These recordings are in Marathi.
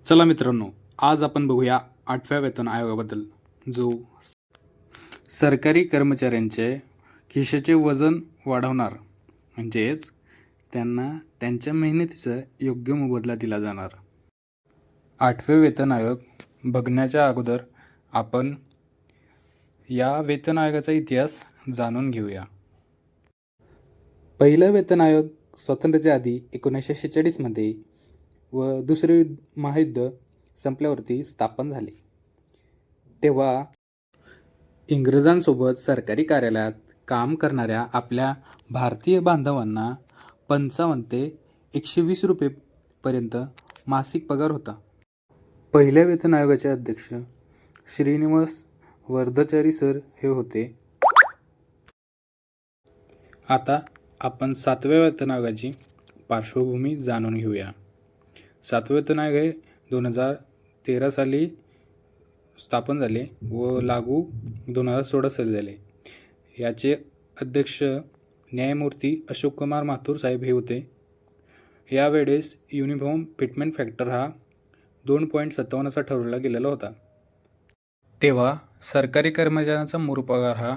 चला मित्रांनो, आज आपण बघूया 8व्या वेतन आयोगाबद्दल, जो सरकारी कर्मचाऱ्यांचे खिशाचे वजन वाढवणार, म्हणजेच त्यांना त्यांच्या मेहनतीचा योग्य मोबदला दिला जाणार. 8वे वेतन आयोग बघण्याच्या अगोदर आपण या वेतन आयोगाचा इतिहास जाणून घेऊया. पहिला वेतन आयोग स्वातंत्र्याच्या आधी 1946 मध्ये व दुसरे महायुद्ध संपल्यावरती स्थापन झाले. तेव्हा इंग्रजांसोबत सरकारी कार्यालयात काम करणाऱ्या आपल्या भारतीय बांधवांना 55 ते 120 रुपये पर्यंत मासिक पगार होता. पहिल्या वेतन आयोगाचे अध्यक्ष श्रीनिवास वरदाचारी सर हे होते. आता आपण 7व्या वेतन आयोगाची पार्श्वभूमी जाणून घेऊया. 7वे वेतन आयोग हे 2013 साली स्थापन झाले व लागू 2016 साली झाले. याचे अध्यक्ष न्यायमूर्ती अशोक कुमार माथुर साहेब हे होते. यावेळेस युनिफॉर्म फिटमेंट फॅक्टर हा 2.57 असा ठरवला गेलेला होता. तेव्हा सरकारी कर्मचाऱ्यांचा मूळ पगार हा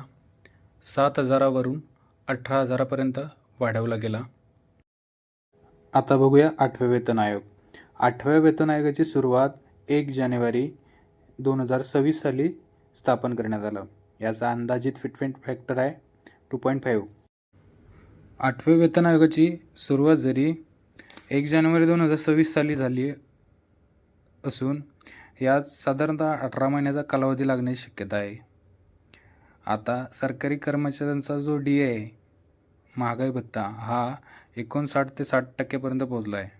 7,000 वरून 18,000 पर्यंत वाढवला गेला. आता बघूया 8वे वेतन आयोग. 8व्या वेतन आयोगाची सुरुवात 1 जानेवारी 2026 साली स्थापन करण्यात आलं. याचा अंदाजित फिटमेंट फॅक्टर आहे 2.5. 8व्या वेतन आयोगाची सुरुवात जरी 1 जानेवारी 2026 साली झाली असून यात साधारणतः 18 महिन्याचा कालावधी लागण्याची शक्यता आहे. आता सरकारी कर्मचाऱ्यांचा जो DA आहे, महागाई भत्ता, हा 59 ते 60% पर्यंत पोहोचला आहे.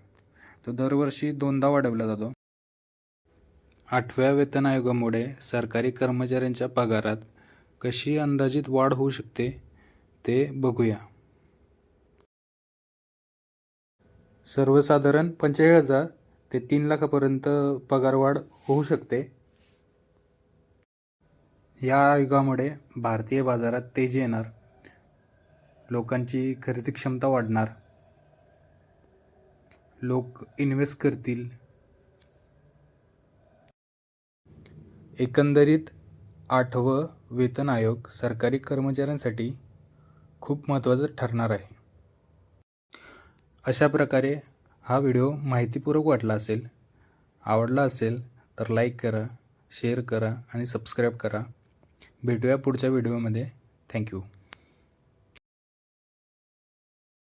तो दरवर्षी 2दा वाढवला जातो. 8व्या वेतन आयोगामुळे सरकारी कर्मचाऱ्यांच्या पगारात कशी अंदाजित वाढ होऊ शकते ते बघूया. सर्वसाधारण 45,000 ते 3 लाखापर्यंत पगारवाढ होऊ शकते. या आयोगामुळे भारतीय बाजारात तेजी येणार, लोकांची खरेदी क्षमता वाढणार, लोक इन्व्हेस्ट करतील. एकंदरीत 8वं वेतन आयोग सरकारी कर्मचाऱ्यांसाठी खूप महत्त्वाचं ठरणार आहे. अशा प्रकारे हा व्हिडिओ माहितीपूर्वक वाटला असेल, आवडला असेल तर लाईक करा, शेअर करा आणि सबस्क्राईब करा. भेटूया पुढच्या व्हिडिओमध्ये. थँक्यू.